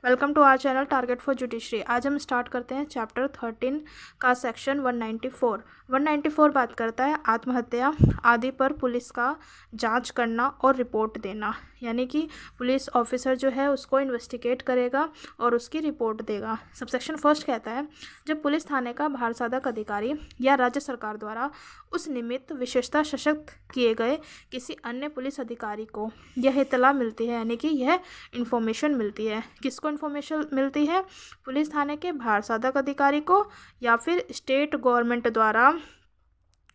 Welcome to our channel target for judiciary. आज हम start करते हैं चैप्टर 13 का सेक्शन 194। 194 बात करता है आत्महत्या आदि पर पुलिस का जांच करना और रिपोर्ट देना, यानी कि पुलिस ऑफिसर जो है उसको इन्वेस्टिगेट करेगा और उसकी रिपोर्ट देगा। सबसेक्शन फर्स्ट कहता है जब पुलिस थाने का भारसाधक अधिकारी या राज्य सरकार द्वारा उस निमित्त विशेषता सशक्त किए गए किसी अन्य पुलिस अधिकारी को यह इत्तला मिलती है, यानी कि यह इन्फॉर्मेशन मिलती है। किसको इन्फॉर्मेशन मिलती है? पुलिस थाने के भारसाधक अधिकारी को या फिर स्टेट गवर्नमेंट द्वारा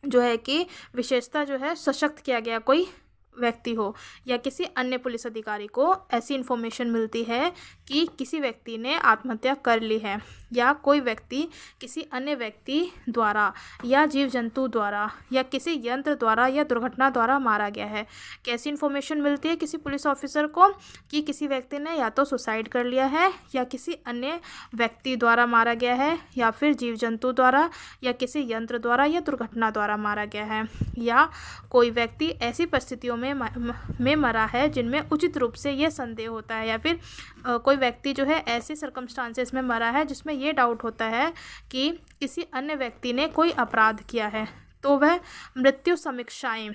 जो है कि विशेषता जो है सशक्त किया गया कोई व्यक्ति हो या किसी अन्य पुलिस अधिकारी को ऐसी इन्फॉर्मेशन मिलती है कि किसी व्यक्ति ने आत्महत्या कर ली है या कोई व्यक्ति किसी अन्य व्यक्ति द्वारा या जीव जंतु द्वारा या किसी यंत्र द्वारा या दुर्घटना द्वारा मारा गया है। कैसी इन्फॉर्मेशन मिलती है किसी पुलिस ऑफिसर को कि किसी व्यक्ति ने या तो सुसाइड कर लिया है या किसी अन्य व्यक्ति द्वारा मारा गया है या फिर जीव जंतु द्वारा या किसी यंत्र द्वारा या दुर्घटना द्वारा मारा गया है, या कोई व्यक्ति ऐसी परिस्थितियों में मरा है जिनमें उचित रूप से यह संदेह होता है, या फिर कोई व्यक्ति जो है ऐसे सर्कमस्टांसेस में मरा है जिसमें ये डाउट होता है कि किसी अन्य व्यक्ति ने कोई अपराध किया है, तो वह मृत्यु समीक्षाएं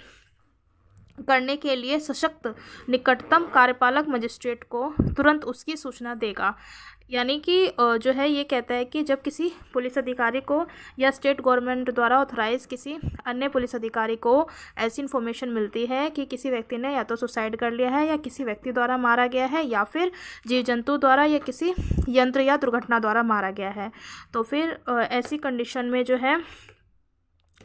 करने के लिए सशक्त निकटतम कार्यपालक मजिस्ट्रेट को तुरंत उसकी सूचना देगा। यानी कि जो है ये कहता है कि जब किसी पुलिस अधिकारी को या स्टेट गवर्नमेंट द्वारा ऑथराइज किसी अन्य पुलिस अधिकारी को ऐसी इन्फॉर्मेशन मिलती है कि किसी व्यक्ति ने या तो सुसाइड कर लिया है या किसी व्यक्ति द्वारा मारा गया है या फिर जीव जंतु द्वारा या किसी यंत्र या दुर्घटना द्वारा मारा गया है, तो फिर ऐसी कंडीशन में जो है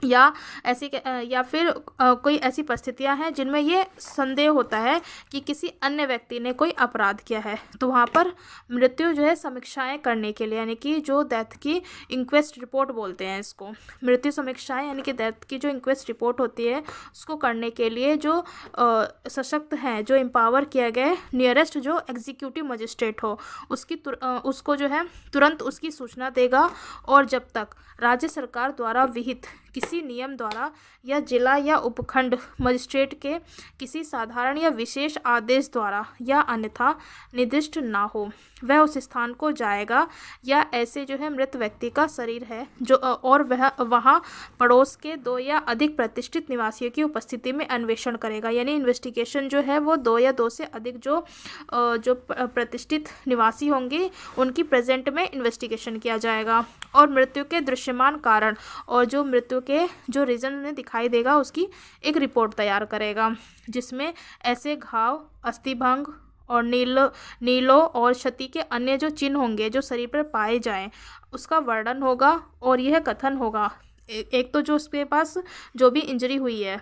या फिर कोई ऐसी परिस्थितियां हैं जिनमें ये संदेह होता है कि किसी अन्य व्यक्ति ने कोई अपराध किया है, तो वहाँ पर मृत्यु जो है समीक्षाएं करने के लिए, यानी कि जो डेथ की इंक्वेस्ट रिपोर्ट बोलते हैं इसको, मृत्यु समीक्षाएं यानी कि डेथ की जो इंक्वेस्ट रिपोर्ट होती है उसको करने के लिए जो सशक्त हैं, जो एम्पावर किया गया नियरेस्ट जो एग्जीक्यूटिव मजिस्ट्रेट हो उसको जो है तुरंत उसकी सूचना देगा। और जब तक राज्य सरकार द्वारा विहित किसी नियम द्वारा या जिला या उपखंड मजिस्ट्रेट के किसी साधारण या विशेष आदेश द्वारा या अन्यथा निर्दिष्ट ना हो वह उस स्थान को जाएगा, या ऐसे जो है मृत व्यक्ति का शरीर है जो और वह वहाँ पड़ोस के 2 या अधिक प्रतिष्ठित निवासियों की उपस्थिति में अन्वेषण करेगा। यानी इन्वेस्टिगेशन जो है वो 2 या 2 से अधिक जो प्रतिष्ठित निवासी होंगे उनकी प्रेजेंट में इन्वेस्टिगेशन किया जाएगा, और मृत्यु के दृश्यमान कारण और जो मृत्यु के जो रीजन में दिखाई देगा उसकी एक रिपोर्ट तैयार करेगा, जिसमें ऐसे घाव, अस्थिभंग और नीलों और क्षति के अन्य जो चिन्ह होंगे जो शरीर पर पाए जाएं उसका वर्णन होगा। और यह कथन होगा एक तो जो उसके पास जो भी इंजरी हुई है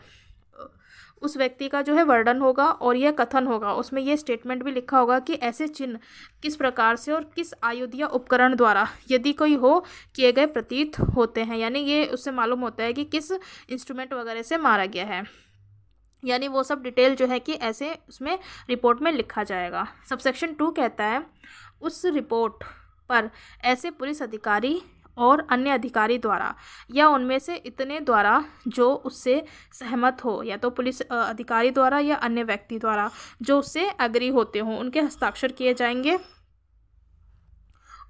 उस व्यक्ति का जो है वर्णन होगा, और यह कथन होगा, उसमें यह स्टेटमेंट भी लिखा होगा कि ऐसे चिन्ह किस प्रकार से और किस आयुध या उपकरण द्वारा यदि कोई हो किए गए प्रतीत होते हैं, यानी ये उससे मालूम होता है कि किस इंस्ट्रूमेंट वगैरह से मारा गया है, यानी वो सब डिटेल जो है कि ऐसे उसमें रिपोर्ट में लिखा जाएगा। सबसेक्शन 2 कहता है उस रिपोर्ट पर ऐसे पुलिस अधिकारी और अन्य अधिकारी द्वारा या उनमें से इतने द्वारा जो उससे सहमत हो, या तो पुलिस अधिकारी द्वारा या अन्य व्यक्ति द्वारा जो उससे एग्री होते हों, उनके हस्ताक्षर किए जाएंगे,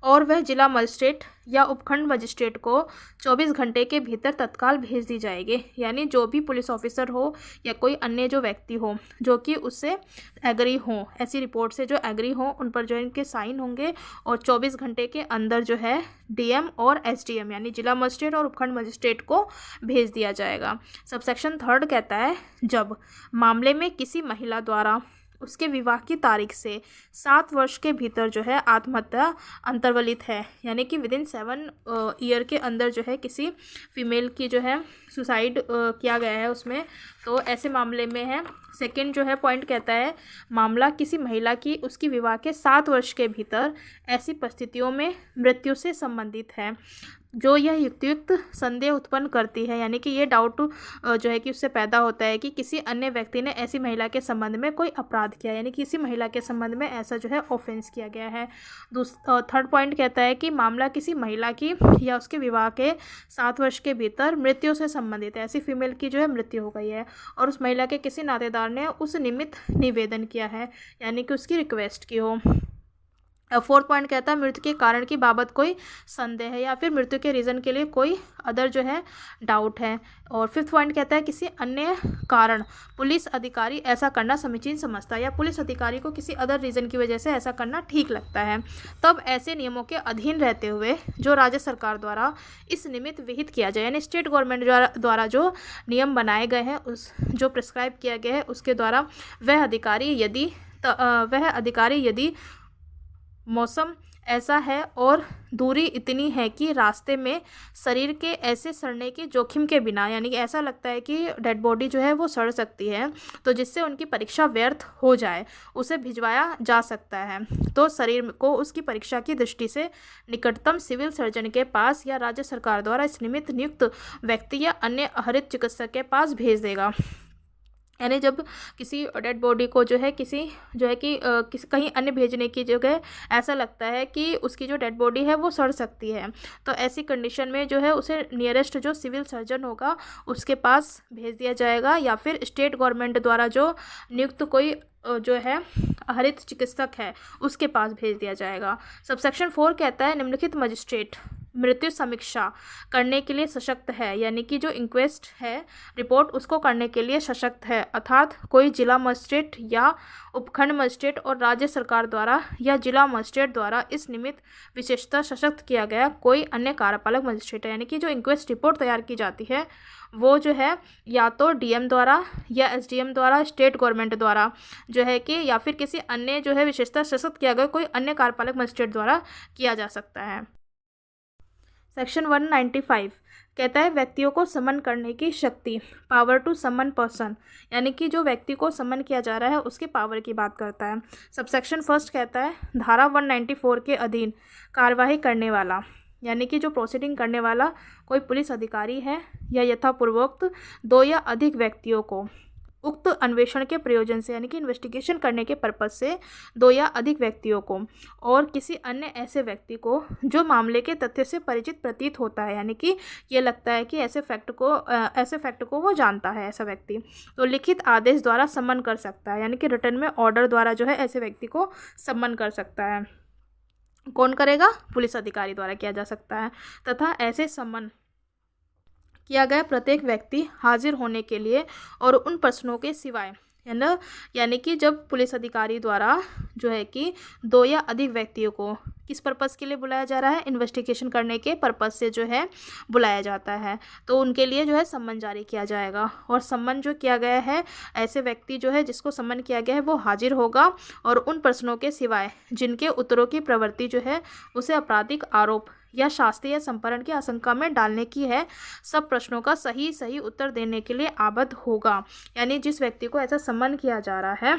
और वह जिला मजिस्ट्रेट या उपखंड मजिस्ट्रेट को 24 घंटे के भीतर तत्काल भेज दी जाएगी। यानी जो भी पुलिस ऑफिसर हो या कोई अन्य जो व्यक्ति हो जो कि उससे एग्री हो, ऐसी रिपोर्ट से जो एग्री हो, उन पर जो इनके साइन होंगे, और 24 घंटे के अंदर जो है डीएम और एसडीएम यानी जिला मजिस्ट्रेट और उपखंड मजिस्ट्रेट को भेज दिया जाएगा। सबसेक्शन 3 कहता है जब मामले में किसी महिला द्वारा उसके विवाह की तारीख से 7 वर्ष के भीतर जो है आत्महत्या अंतर्वलित है, यानी कि विदिन 7 ईयर के अंदर जो है किसी फीमेल की जो है सुसाइड किया गया है उसमें, तो ऐसे मामले में है। सेकंड जो है पॉइंट कहता है मामला किसी महिला की उसकी विवाह के 7 वर्ष के भीतर ऐसी परिस्थितियों में मृत्यु से संबंधित है जो यह युक्तियुक्त संदेह उत्पन्न करती है, यानी कि ये डाउट जो है कि उससे पैदा होता है कि किसी अन्य व्यक्ति ने ऐसी महिला के संबंध में कोई अपराध किया, यानी किसी महिला के संबंध में ऐसा जो है ऑफेंस किया गया है। थर्ड पॉइंट कहता है कि मामला किसी महिला की या उसके विवाह के 7 वर्ष के भीतर मृत्यु से संबंधित है, ऐसी फीमेल की जो है मृत्यु हो गई है और उस महिला के किसी नातेदार ने उस निमित्त निवेदन किया है, यानी कि उसकी रिक्वेस्ट की हो। फोर्थ पॉइंट कहता है मृत्यु के कारण की बाबत कोई संदेह है या फिर मृत्यु के रीज़न के लिए कोई अदर जो है डाउट है। और फिफ्थ पॉइंट कहता है किसी अन्य कारण पुलिस अधिकारी ऐसा करना समीचीन समझता है या पुलिस अधिकारी को किसी अदर रीज़न की वजह से ऐसा करना ठीक लगता है, तब ऐसे नियमों के अधीन रहते हुए जो राज्य सरकार द्वारा इस निमित्त विहित किया जाए, यानी स्टेट गवर्नमेंट द्वारा जो नियम बनाए गए हैं, उस जो प्रिस्क्राइब किया गया है उसके द्वारा वह अधिकारी यदि मौसम ऐसा है और दूरी इतनी है कि रास्ते में शरीर के ऐसे सड़ने के जोखिम के बिना, यानी कि ऐसा लगता है कि डेड बॉडी जो है वो सड़ सकती है, तो जिससे उनकी परीक्षा व्यर्थ हो जाए, उसे भिजवाया जा सकता है, तो शरीर को उसकी परीक्षा की दृष्टि से निकटतम सिविल सर्जन के पास या राज्य सरकार द्वारा इस निमित्त नियुक्त व्यक्ति या अन्य हरित चिकित्सक के पास भेज देगा। यानी जब किसी डेड बॉडी को जो है किसी कहीं अन्य भेजने की जगह ऐसा लगता है कि उसकी जो डेड बॉडी है वो सड़ सकती है, तो ऐसी कंडीशन में जो है उसे नियरेस्ट जो सिविल सर्जन होगा उसके पास भेज दिया जाएगा, या फिर स्टेट गवर्नमेंट द्वारा जो नियुक्त कोई जो है हरित चिकित्सक है उसके पास भेज दिया जाएगा। सबसेक्शन 4 कहता है निम्नलिखित मजिस्ट्रेट मृत्यु समीक्षा करने के लिए सशक्त है, यानी कि जो इंक्वेस्ट है रिपोर्ट उसको करने के लिए सशक्त है, अर्थात कोई जिला मजिस्ट्रेट या उपखंड मजिस्ट्रेट और राज्य सरकार द्वारा या जिला मजिस्ट्रेट द्वारा इस निमित्त विशेषतः सशक्त किया गया कोई अन्य कार्यपालक मजिस्ट्रेट है। यानी कि जो इंक्वेस्ट रिपोर्ट तैयार की जाती है वो जो है या तो डीएम द्वारा या एसडीएम द्वारा, स्टेट गवर्नमेंट द्वारा जो है कि या फिर किसी अन्य जो है विशेषतः सशक्त किया गया कोई अन्य कार्यपालक मजिस्ट्रेट द्वारा किया जा सकता है। सेक्शन 195 कहता है व्यक्तियों को समन करने की शक्ति, पावर टू समन पर्सन, यानी कि जो व्यक्ति को समन किया जा रहा है उसके पावर की बात करता है। सबसेक्शन 1 कहता है धारा 194 के अधीन कार्यवाही करने वाला, यानी कि जो प्रोसीडिंग करने वाला कोई पुलिस अधिकारी है या यथापूर्वोक्त 2 या अधिक व्यक्तियों को उक्त अन्वेषण के प्रयोजन से, यानी कि इन्वेस्टिगेशन करने के पर्पज से 2 या अधिक व्यक्तियों को और किसी अन्य ऐसे व्यक्ति को जो मामले के तथ्य से परिचित प्रतीत होता है, यानी कि ये लगता है कि ऐसे फैक्ट को वो जानता है ऐसा व्यक्ति, तो लिखित आदेश द्वारा सम्मन कर सकता है, यानी कि रिटर्न में ऑर्डर द्वारा जो है ऐसे व्यक्ति को सम्मन कर सकता है। कौन करेगा? पुलिस अधिकारी द्वारा किया जा सकता है। तथा ऐसे सम्मन किया गया प्रत्येक व्यक्ति हाजिर होने के लिए और उन प्रश्नों के सिवाय, है ना, यानी कि जब पुलिस अधिकारी द्वारा जो है कि 2 या अधिक व्यक्तियों को किस पर्पस के लिए बुलाया जा रहा है, इन्वेस्टिगेशन करने के पर्पस से जो है बुलाया जाता है, तो उनके लिए जो है सम्मन जारी किया जाएगा। और सम्मन जो किया गया है ऐसे व्यक्ति जो है जिसको सम्मन किया गया है वो हाजिर होगा और उन प्रश्नों के सिवाय जिनके उत्तरों की प्रवृत्ति जो है उसे आपराधिक आरोप या शास्ति या संपरण की आशंका में डालने की है, सब प्रश्नों का सही उत्तर देने के लिए आबद्ध होगा। यानी जिस व्यक्ति को ऐसा सम्मन किया जा रहा है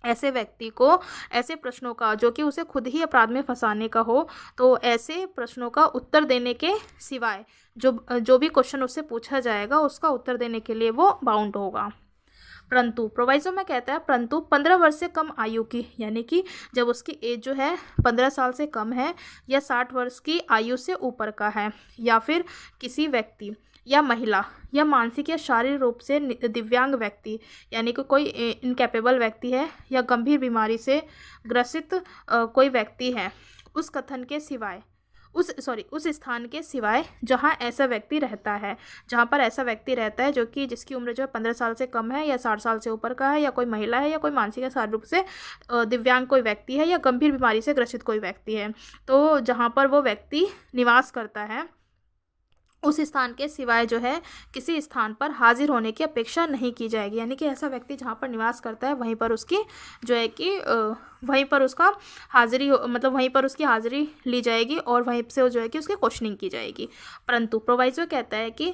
ऐसे व्यक्ति को ऐसे प्रश्नों का जो कि उसे खुद ही अपराध में फंसाने का हो, तो ऐसे प्रश्नों का उत्तर देने के सिवाय जो भी क्वेश्चन उससे पूछा जाएगा उसका उत्तर देने के लिए वो बाउंड होगा। परंतु प्रोवाइजो में कहता है परंतु 15 वर्ष से कम आयु की, यानी कि जब उसकी एज जो है 15 साल से कम है या 60 वर्ष की आयु से ऊपर का है, या फिर किसी व्यक्ति या महिला या मानसिक या शारीरिक रूप से दिव्यांग व्यक्ति, यानी कि कोई इनकैपेबल व्यक्ति है या गंभीर बीमारी से ग्रसित कोई व्यक्ति है, उस कथन के सिवाय उस स्थान के सिवाय जहाँ ऐसा व्यक्ति रहता है, जहाँ पर ऐसा व्यक्ति रहता है जो कि जिसकी उम्र जो है 15 साल से कम है या 60 साल से ऊपर का है, या कोई महिला है या कोई मानसिक या शारीरिक रूप से दिव्यांग कोई व्यक्ति है या गंभीर बीमारी से ग्रसित कोई व्यक्ति है, तो जहाँ पर वो व्यक्ति निवास करता है उस स्थान के सिवाय जो है किसी स्थान पर हाजिर होने की अपेक्षा नहीं की जाएगी। यानी कि ऐसा व्यक्ति जहाँ पर निवास करता है वहीं पर उसकी जो है कि वहीं पर उसका हाजिरी मतलब वहीं पर उसकी हाजिरी ली जाएगी और वहीं से जो है कि उसकी क्वेश्चनिंग की जाएगी। परंतु प्रोवाइजो कहता है कि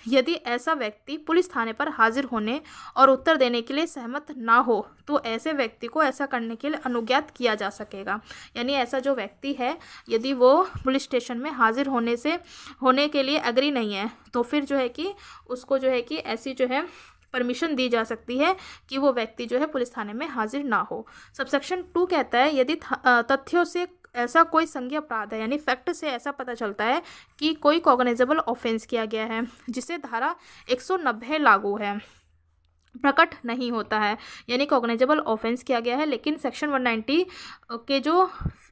यदि ऐसा व्यक्ति पुलिस थाने पर हाजिर होने और उत्तर देने के लिए सहमत ना हो तो ऐसे व्यक्ति को ऐसा करने के लिए अनुज्ञात किया जा सकेगा। यानी ऐसा जो व्यक्ति है यदि वो पुलिस स्टेशन में हाजिर होने के लिए एग्री नहीं है तो फिर जो है कि उसको जो है कि ऐसी जो है परमिशन दी जा सकती है कि वो व्यक्ति जो है पुलिस थाने में हाजिर ना हो। सबसेक्शन 2 कहता है यदि तथ्यों से ऐसा कोई संज्ञेय अपराध है, यानी फैक्ट से ऐसा पता चलता है कि कोई कॉग्निजेबल ऑफेंस किया गया है जिसे धारा 190 लागू है, प्रकट नहीं होता है, यानी कॉग्निजेबल ऑफेंस किया गया है, लेकिन सेक्शन 190 के जो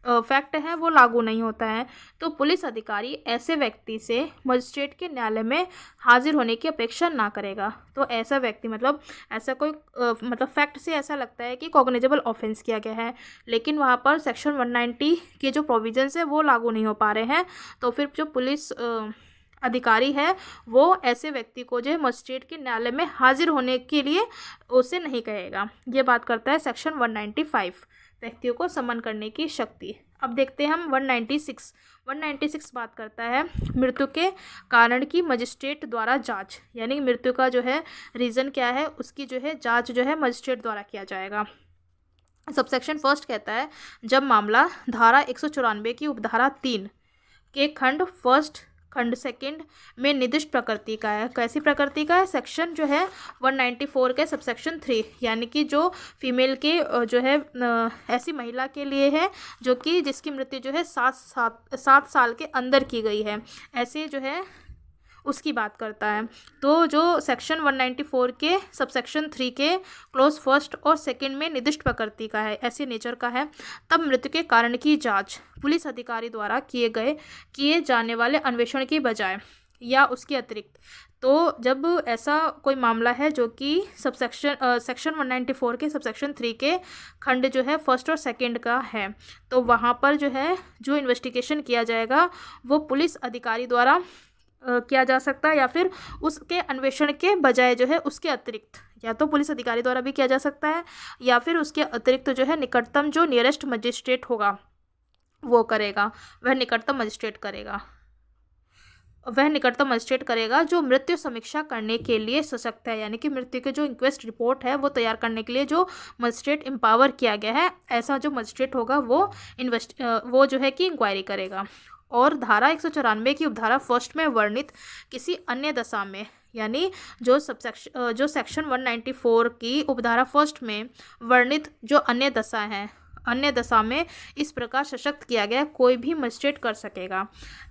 फैक्ट हैं वो लागू नहीं होता है। तो पुलिस अधिकारी ऐसे व्यक्ति से मजिस्ट्रेट के न्यायालय में हाजिर होने की अपेक्षा ना करेगा। तो ऐसा व्यक्ति मतलब ऐसा कोई मतलब फैक्ट से ऐसा लगता है कि कॉग्निजेबल ऑफेंस किया गया है, लेकिन वहाँ पर सेक्शन 190 के जो प्रोविजंस है वो लागू नहीं हो पा रहे हैं, तो फिर जो पुलिस अधिकारी है वो ऐसे व्यक्ति को जो है मजिस्ट्रेट के न्यायालय में हाजिर होने के लिए उसे नहीं कहेगा। ये बात करता है सेक्शन 195, व्यक्तियों को समन करने की शक्ति। अब देखते हैं हम 196 बात करता है मृत्यु के कारण की मजिस्ट्रेट द्वारा जांच, यानी मृत्यु का जो है रीज़न क्या है उसकी जो है जांच जो है मजिस्ट्रेट द्वारा किया जाएगा। सबसेक्शन फर्स्ट कहता है जब मामला धारा 194 की उपधारा 3 के खंड फर्स्ट खंड सेकंड में निर्दिष्ट प्रकृति का है। कैसी प्रकृति का है? सेक्शन जो है 194 के सबसेक्शन 3, यानी कि जो फीमेल के जो है ऐसी महिला के लिए है जो कि जिसकी मृत्यु जो है 7 साल के अंदर की गई है, ऐसे जो है उसकी बात करता है। तो जो सेक्शन 194 के सबसेक्शन 3 के क्लोज फर्स्ट और सेकंड में निर्दिष्ट प्रकृति का है, ऐसे नेचर का है, तब मृत्यु के कारण की जांच पुलिस अधिकारी द्वारा किए जाने वाले अन्वेषण की बजाय या उसके अतिरिक्त, तो जब ऐसा कोई मामला है जो कि सेक्शन 194 के सबसेक्शन 3 के खंड जो है फर्स्ट और सेकंड का है, तो वहाँ पर जो है जो इन्वेस्टिगेशन किया जाएगा वो पुलिस अधिकारी द्वारा किया जा सकता है, या फिर उसके अन्वेषण के बजाय जो है उसके अतिरिक्त या तो पुलिस अधिकारी द्वारा भी किया जा सकता है, या फिर उसके अतिरिक्त जो है निकटतम जो नियरेस्ट मजिस्ट्रेट होगा वो करेगा, वह निकटतम मजिस्ट्रेट करेगा जो मृत्यु समीक्षा करने के लिए सशक्त है, यानी कि मृत्यु के जो इंक्वेस्ट रिपोर्ट है वो तैयार करने के लिए जो मजिस्ट्रेट एम्पावर किया गया है, ऐसा जो मजिस्ट्रेट होगा वो जो है कि इंक्वायरी करेगा। और धारा 194 की उपधारा फर्स्ट में वर्णित किसी अन्य दशा में, यानी जो सेक्शन 194 की उपधारा फर्स्ट में वर्णित जो अन्य दशा में इस प्रकार सशक्त किया गया कोई भी मजिस्ट्रेट कर सकेगा।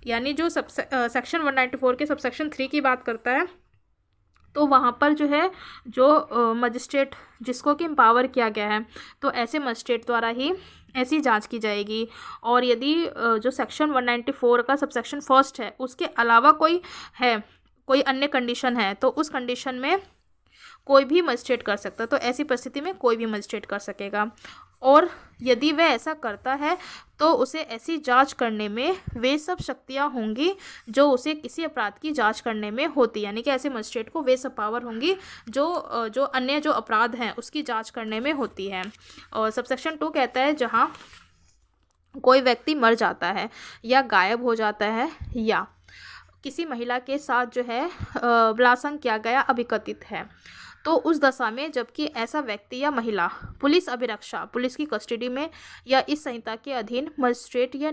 यानी जो सेक्शन 194 के सबसेक्शन 3 की बात करता है, तो वहाँ पर जो है जो मजिस्ट्रेट जिसको कि एम्पावर किया गया है, तो ऐसे मजिस्ट्रेट द्वारा ही ऐसी जांच की जाएगी। और यदि जो सेक्शन 194 का सबसेक्शन फर्स्ट है उसके अलावा कोई अन्य कंडीशन है, तो उस कंडीशन में कोई भी मजिस्ट्रेट कर सकता, तो ऐसी परिस्थिति में कोई भी मजिस्ट्रेट कर सकेगा। और यदि वह ऐसा करता है तो उसे ऐसी जांच करने में वे सब शक्तियां होंगी जो उसे किसी अपराध की जांच करने में होती, यानी कि ऐसे मजिस्ट्रेट को वे सब पावर होंगी जो अन्य जो अपराध हैं उसकी जांच करने में होती है। और सबसेक्शन 2 कहता है जहां कोई व्यक्ति मर जाता है या गायब हो जाता है या किसी महिला के साथ जो है बलात्कार किया गया अभिकथित है, तो उस दशा में जबकि ऐसा व्यक्ति या महिला पुलिस अभिरक्षा पुलिस की कस्टडी में या इस संहिता के अधीन मजिस्ट्रेट या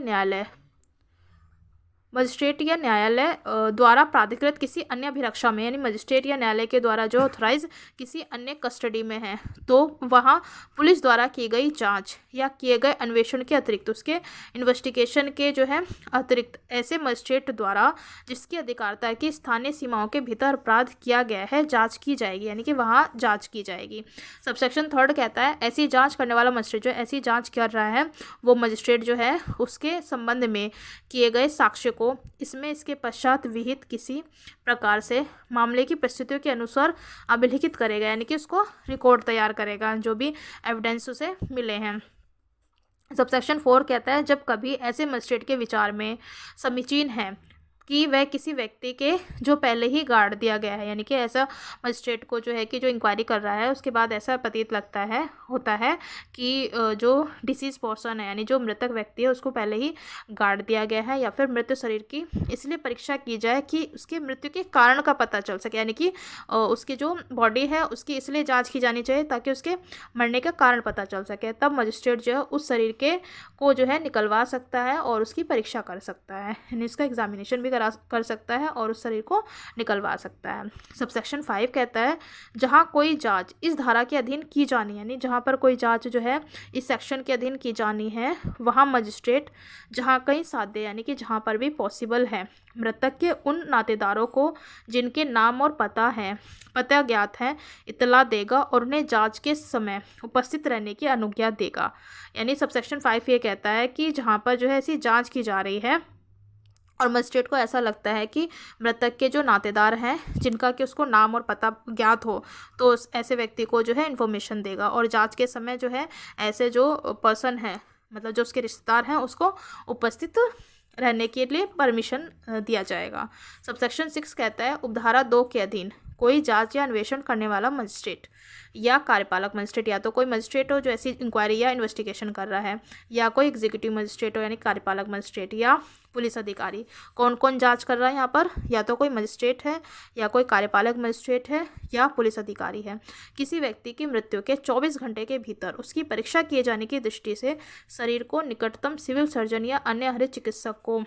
न्यायालय द्वारा प्राधिकृत किसी अन्य अभिरक्षा में, यानी मजिस्ट्रेट या न्यायालय के द्वारा जो ऑथराइज किसी अन्य कस्टडी में है, तो वहाँ पुलिस द्वारा की गई जांच या किए गए अन्वेषण के अतिरिक्त उसके इन्वेस्टिगेशन के जो है अतिरिक्त ऐसे मजिस्ट्रेट द्वारा जिसकी अधिकारिता की स्थानीय सीमाओं के भीतर अपराध किया गया है जांच की जाएगी, यानी कि वहाँ जांच की जाएगी। सबसेक्शन 3 कहता है ऐसी जाँच करने वाला मजिस्ट्रेट जो ऐसी जाँच कर रहा है वो मजिस्ट्रेट जो है उसके संबंध में किए गए साक्ष्य को इसके पश्चात विहित किसी प्रकार से मामले की परिस्थितियों के अनुसार अभिलिखित करेगा, यानी कि उसको रिकॉर्ड तैयार करेगा जो भी एविडेंस उसे मिले हैं। सबसेक्शन 4 कहता है जब कभी ऐसे मजिस्ट्रेट के विचार में समीचीन है कि वह किसी व्यक्ति के जो पहले ही गाड़ दिया गया है, यानी कि ऐसा मजिस्ट्रेट को जो है कि जो इंक्वायरी कर रहा है उसके बाद ऐसा प्रतीत होता है कि जो डिसीज पर्सन है, यानी जो मृतक व्यक्ति है उसको पहले ही गाड़ दिया गया है, या फिर मृत शरीर की इसलिए परीक्षा की जाए कि उसके मृत्यु के कारण का पता चल सके, यानी कि उसकी जो बॉडी है उसकी इसलिए जाँच की जानी चाहिए ताकि उसके मरने का कारण पता चल सके, तब मजिस्ट्रेट जो है उस शरीर को जो है निकलवा सकता है और उसकी परीक्षा कर सकता है, यानी इसका एग्जामिनेशन भी कर सकता है और उस शरीर को निकलवा सकता है। सबसेक्शन 5 कहता है जहाँ कोई जांच इस धारा के अधीन की जानी है, यानी जहाँ पर कोई जांच जो है इस सेक्शन के अधीन की जानी है, वहाँ मजिस्ट्रेट जहाँ कहीं साध्य यानी कि जहाँ पर भी पॉसिबल है मृतक के उन नातेदारों को जिनके नाम और पता ज्ञात है इतला देगा और उन्हें जांच के समय उपस्थित रहने की अनुज्ञा देगा। यानी सबसेक्शन 5 ये कहता है कि जहाँ पर जो है ऐसी जांच की जा रही है और मजिस्ट्रेट को ऐसा लगता है कि मृतक के जो नातेदार हैं जिनका कि उसको नाम और पता ज्ञात हो, तो ऐसे व्यक्ति को जो है इन्फॉर्मेशन देगा और जांच के समय जो है ऐसे जो पर्सन है मतलब जो उसके रिश्तेदार हैं उसको उपस्थित रहने के लिए परमिशन दिया जाएगा। सबसेक्शन 6 कहता है उपधारा 2 के अधीन कोई जांच या अन्वेषण करने वाला मजिस्ट्रेट या कार्यपालक मजिस्ट्रेट, या तो कोई मजिस्ट्रेट हो जो ऐसी इंक्वायरी या इन्वेस्टिगेशन कर रहा है, या कोई एग्जीक्यूटिव मजिस्ट्रेट हो यानी कार्यपालक मजिस्ट्रेट, या पुलिस अधिकारी। कौन कौन जांच कर रहा है यहाँ पर? या तो कोई मजिस्ट्रेट है, या कोई कार्यपालक मजिस्ट्रेट है, या पुलिस अधिकारी है। किसी व्यक्ति की मृत्यु के 24 घंटे के भीतर उसकी परीक्षा किए जाने की दृष्टि से शरीर को निकटतम सिविल सर्जन या अन्य हृदय चिकित्सक को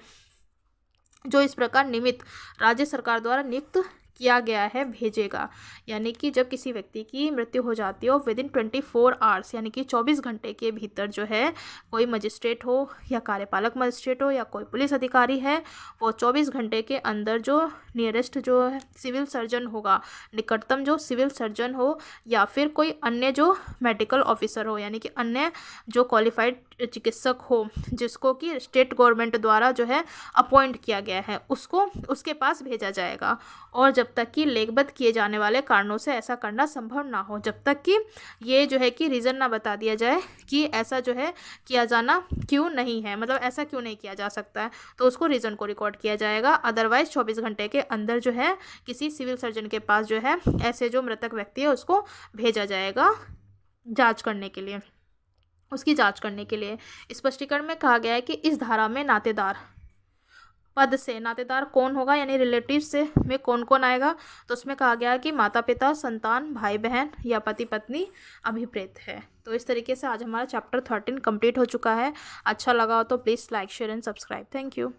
जो इस प्रकार निमित्त राज्य सरकार द्वारा नियुक्त किया गया है भेजेगा। यानी कि जब किसी व्यक्ति की मृत्यु हो जाती है विदिन 24 आवर्स यानी कि 24 घंटे के भीतर जो है कोई मजिस्ट्रेट हो या कार्यपालक मजिस्ट्रेट हो या कोई पुलिस अधिकारी है, वो 24 घंटे के अंदर जो नियरेस्ट जो है सिविल सर्जन होगा, निकटतम जो सिविल सर्जन हो या फिर कोई अन्य जो मेडिकल ऑफिसर हो यानी कि अन्य जो क्वालिफाइड चिकित्सक हो जिसको कि स्टेट गवर्नमेंट द्वारा जो है अपॉइंट किया गया है, उसको उसके पास भेजा जाएगा। और जब तक कि लेखबद्ध किए जाने वाले कारणों से ऐसा करना संभव ना हो, जब तक कि ये जो है कि रीज़न ना बता दिया जाए कि ऐसा जो है किया जाना क्यों नहीं है, मतलब ऐसा क्यों नहीं किया जा सकता है, तो उसको रीज़न को रिकॉर्ड किया जाएगा। अदरवाइज 24 घंटे के अंदर जो है किसी सिविल सर्जन के पास जो है ऐसे जो मृतक व्यक्ति है उसको भेजा जाएगा जाँच करने के लिए, उसकी जांच करने के लिए। स्पष्टीकरण में कहा गया है कि इस धारा में नातेदार पद से नातेदार कौन होगा यानी रिलेटिव से में कौन कौन आएगा, तो उसमें कहा गया है कि माता पिता, संतान, भाई बहन या पति पत्नी अभिप्रेत है। तो इस तरीके से आज हमारा चैप्टर 13 कंप्लीट हो चुका है। अच्छा लगा हो तो please like, share and subscribe. Thank you.